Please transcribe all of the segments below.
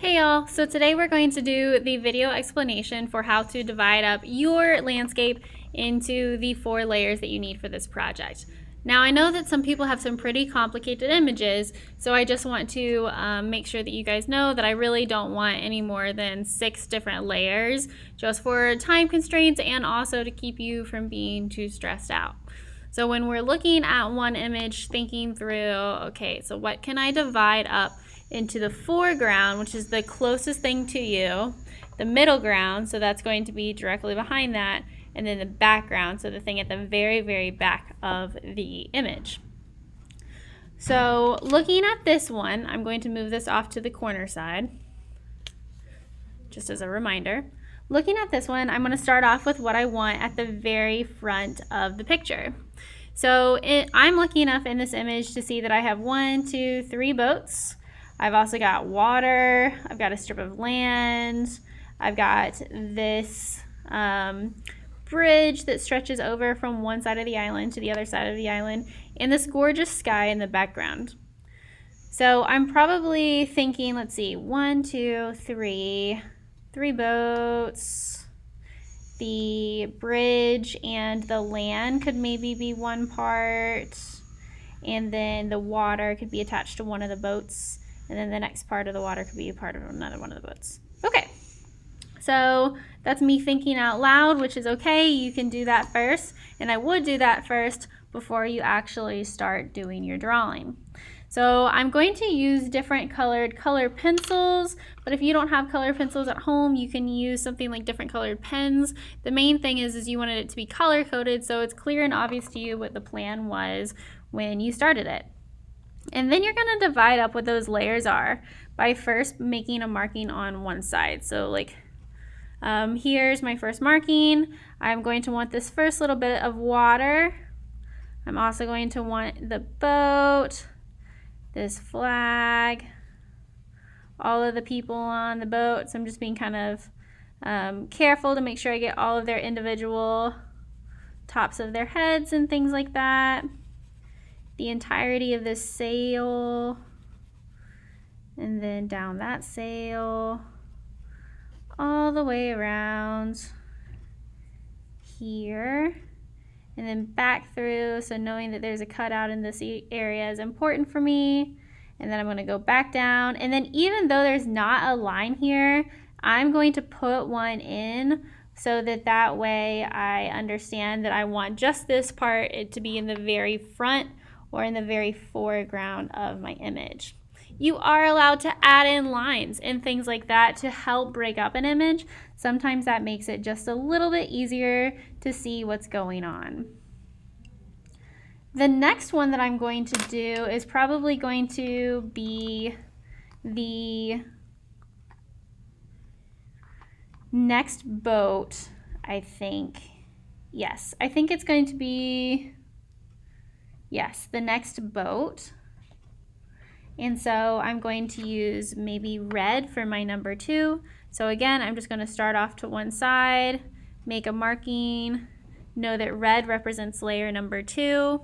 Hey y'all, so today we're going to do the video explanation for how to divide up your landscape into the 4 layers that you need for this project. Now I know that some people have some pretty complicated images, so I just want to make sure that you guys know that I really don't want any more than 6 different layers, just for time constraints and also to keep you from being too stressed out. So when we're looking at one image, thinking through, okay, so what can I divide up into the foreground, which is the closest thing to you, the middle ground, so that's going to be directly behind that, and then the background, so the thing at the very, very back of the image. So looking at this one, I'm going to move this off to the corner side, just as a reminder. Looking at this one, I'm going to start off with what I want at the very front of the picture. So I'm lucky enough in this image to see that I have 1, 2, 3 boats. I've also got water, I've got a strip of land, I've got this bridge that stretches over from one side of the island to the other side of the island, and this gorgeous sky in the background. So I'm probably thinking, let's see, 1, 2, 3 boats. The bridge and the land could maybe be one part, and then the water could be attached to one of the boats, and then the next part of the water could be a part of another one of the boats. Okay, so that's me thinking out loud, which is okay. You can do that first, and I would do that first before you actually start doing your drawing. So I'm going to use different colored color pencils, but if you don't have color pencils at home, you can use something like different colored pens. The main thing is you wanted it to be color coded so it's clear and obvious to you what the plan was when you started it. And then you're going to divide up what those layers are by first making a marking on one side. So like here's my first marking. I'm going to want this first little bit of water. I'm also going to want the boat, this flag, all of the people on the boat. So I'm just being kind of careful to make sure I get all of their individual tops of their heads and things like that. The entirety of this sail, and then down that sail, all the way around here, and then back through. So knowing that there's a cutout in this area is important for me. And then I'm going to go back down, and then even though there's not a line here, I'm going to put one in so that way I understand that I want just this part to be in the very front or in the very foreground of my image. You are allowed to add in lines and things like that to help break up an image. Sometimes that makes it just a little bit easier to see what's going on. The next one that I'm going to do is probably going to be the next boat, I think. Yes, I think it's going to be, yes, the next boat. And so I'm going to use maybe red for my number 2. So again, I'm just going to start off to one side, make a marking, know that red represents layer number 2.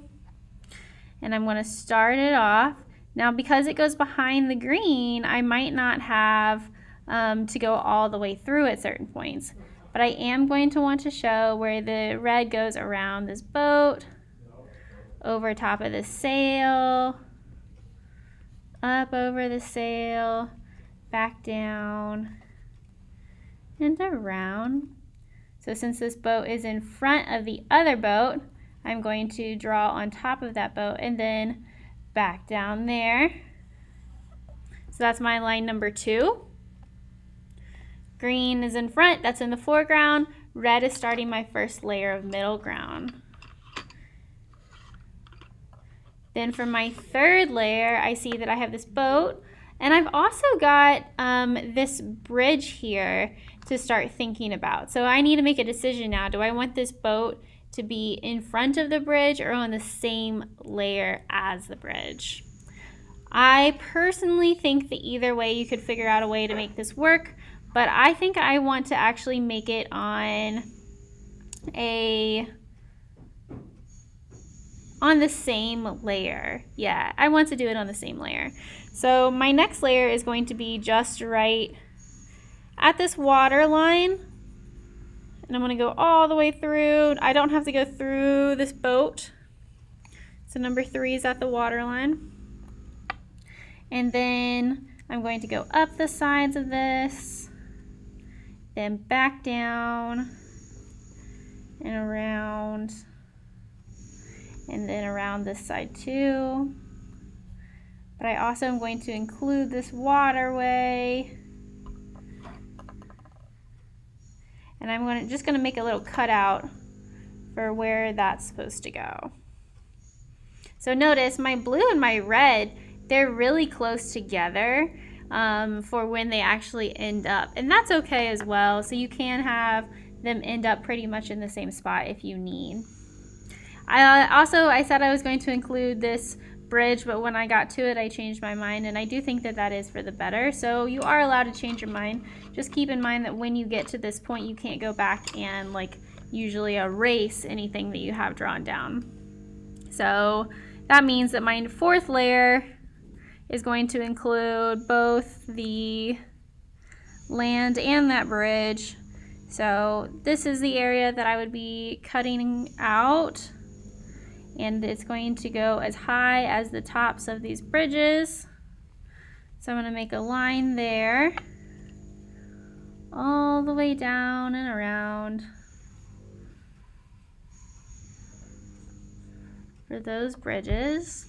And I'm going to start it off. Now because it goes behind the green, I might not have to go all the way through at certain points. But I am going to want to show where the red goes around this boat, over top of the sail, up over the sail, back down, and around. So since this boat is in front of the other boat, I'm going to draw on top of that boat and then back down there. So that's my line number 2. Green is in front, that's in the foreground. Red is starting my first layer of middle ground. Then for my third layer, I see that I have this boat, and I've also got this bridge here to start thinking about. So I need to make a decision now. Do I want this boat to be in front of the bridge or on the same layer as the bridge? I personally think that either way you could figure out a way to make this work, but I think I want to actually make it on a on the same layer. Yeah, I want to do it on the same layer. So my next layer is going to be just right at this water line. And I'm going to go all the way through. I don't have to go through this boat. So number 3 is at the water line. And then I'm going to go up the sides of this, then back down and around, and then around this side too. But I also am going to include this waterway. And I'm just going to make a little cutout for where that's supposed to go. So notice my blue and my red, they're really close together for when they actually end up. And that's okay as well. So you can have them end up pretty much in the same spot if you need. I said I was going to include this bridge, but when I got to it, I changed my mind, and I do think that that is for the better. So you are allowed to change your mind. Just keep in mind that when you get to this point, you can't go back and like usually erase anything that you have drawn down. So that means that my 4th layer is going to include both the land and that bridge. So this is the area that I would be cutting out, and it's going to go as high as the tops of these bridges. So I'm going to make a line there, all the way down and around for those bridges.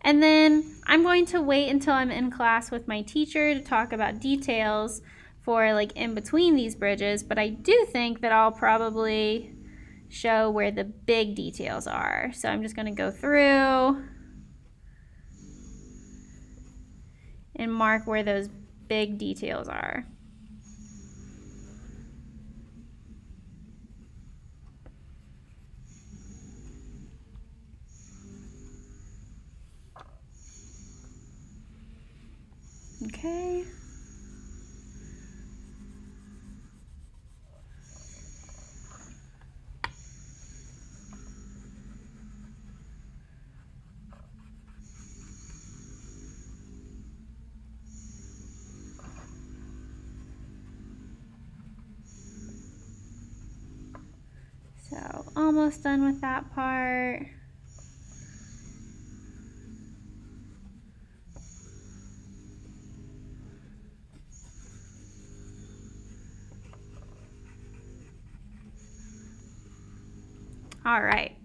And then I'm going to wait until I'm in class with my teacher to talk about details for like in between these bridges, but I do think that I'll probably show where the big details are. So I'm just going to go through and mark where those big details are. Okay. So almost done with that part. All right.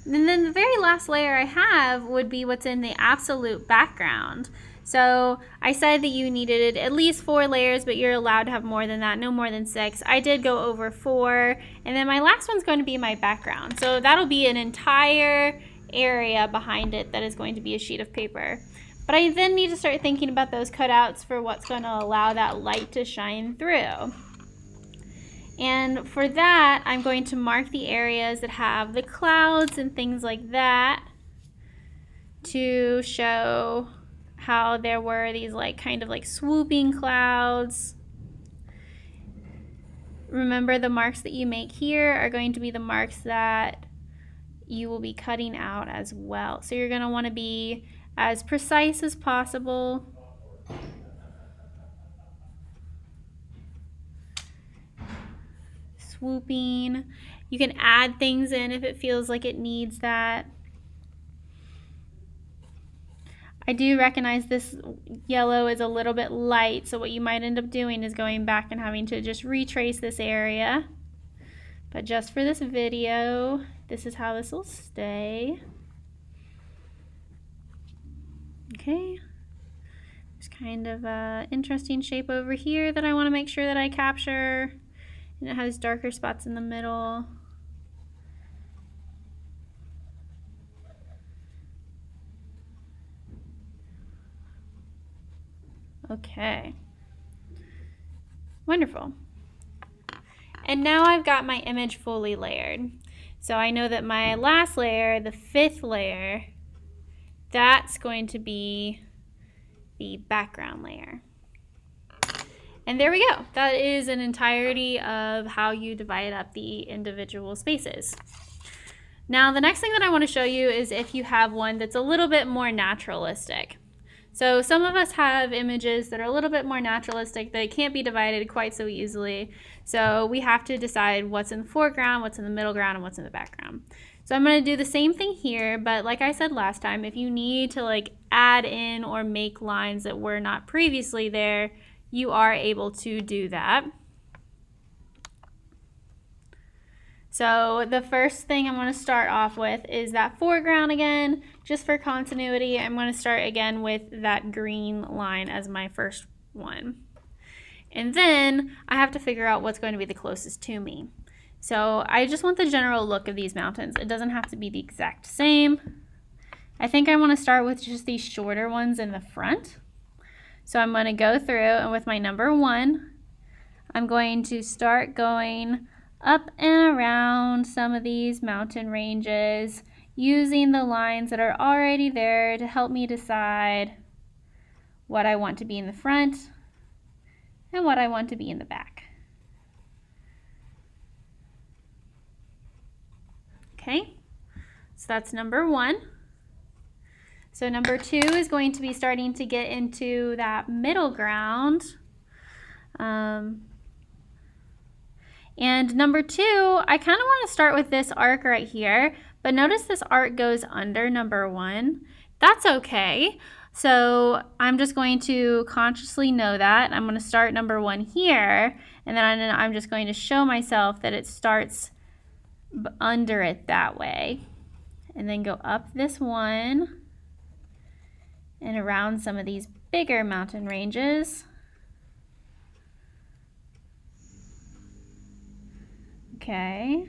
And then the very last layer I have would be what's in the absolute background. So I said that you needed at least 4 layers, but you're allowed to have more than that, no more than 6. I did go over 4. And then my last one's going to be my background. So that'll be an entire area behind it that is going to be a sheet of paper. But I then need to start thinking about those cutouts for what's going to allow that light to shine through. And for that, I'm going to mark the areas that have the clouds and things like that to show how there were these like kind of like swooping clouds. Remember, the marks that you make here are going to be the marks that you will be cutting out as well. So you're going to want to be as precise as possible. Swooping. You can add things in if it feels like it needs that. I do recognize this yellow is a little bit light, so what you might end up doing is going back and having to just retrace this area. But just for this video, this is how this will stay. Okay. There's kind of an interesting shape over here that I want to make sure that I capture. And it has darker spots in the middle. Okay. Wonderful. And now I've got my image fully layered. So I know that my last layer, the 5th layer, that's going to be the background layer. And there we go. That is an entirety of how you divide up the individual spaces. Now, the next thing that I want to show you is if you have one that's a little bit more naturalistic. So some of us have images that are a little bit more naturalistic that can't be divided quite so easily. So we have to decide what's in the foreground, what's in the middle ground, and what's in the background. So I'm going to do the same thing here, but like I said last time, if you need to like add in or make lines that were not previously there, you are able to do that. So the first thing I'm going to start off with is that foreground again. Just for continuity, I'm going to start again with that green line as my first one. And then I have to figure out what's going to be the closest to me. So I just want the general look of these mountains. It doesn't have to be the exact same. I think I want to start with just these shorter ones in the front. So I'm going to go through, and with my number 1, I'm going to start going up and around some of these mountain ranges using the lines that are already there to help me decide what I want to be in the front and what I want to be in the back. Okay, so that's number 1. So number 2 is going to be starting to get into that middle ground. And number 2, I kind of want to start with this arc right here, but notice this arc goes under number 1. That's okay. So I'm just going to consciously know that. I'm going to start number 1 here, and then I'm just going to show myself that it starts under it that way. And then go up this one and around some of these bigger mountain ranges. Okay.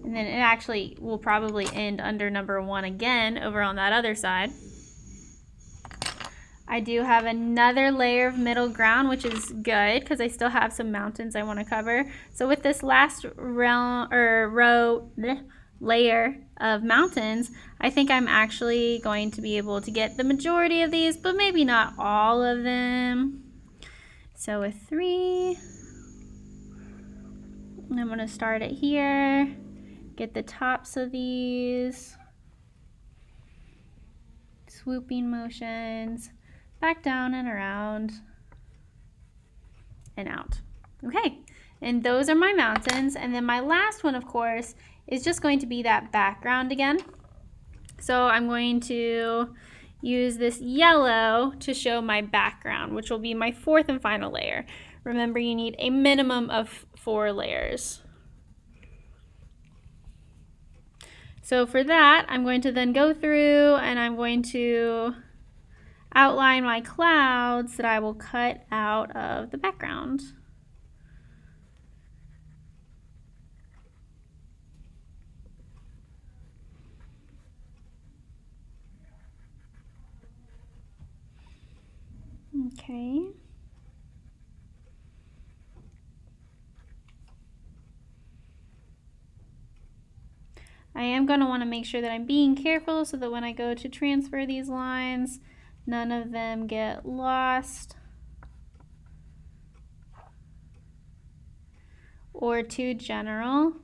And then it actually will probably end under number 1 again over on that other side. I do have another layer of middle ground, which is good because I still have some mountains I want to cover. So with this last layer of mountains, I think I'm actually going to be able to get the majority of these, but maybe not all of them. So with 3, I'm going to start it here, get the tops of these, swooping motions, back down and around and out. Okay, and those are my mountains. And then my last one, of course, is just going to be that background again. So I'm going to use this yellow to show my background, which will be my 4th and final layer. Remember, you need a minimum of 4 layers. So for that, I'm going to then go through and I'm going to outline my clouds that I will cut out of the background. Okay. I am going to want to make sure that I'm being careful so that when I go to transfer these lines, none of them get lost or too general.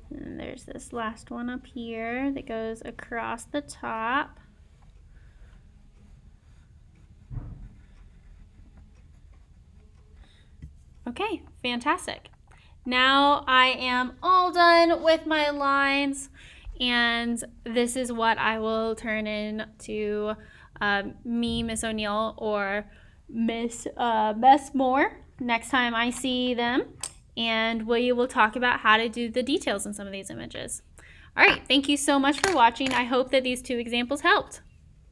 And there's this last one up here that goes across the top. Okay, fantastic. Now I am all done with my lines, and this is what I will turn into me, Miss O'Neill, or Miss Moore next time I see them, and we will talk about how to do the details in some of these images. All right, thank you so much for watching. I hope that these 2 examples helped.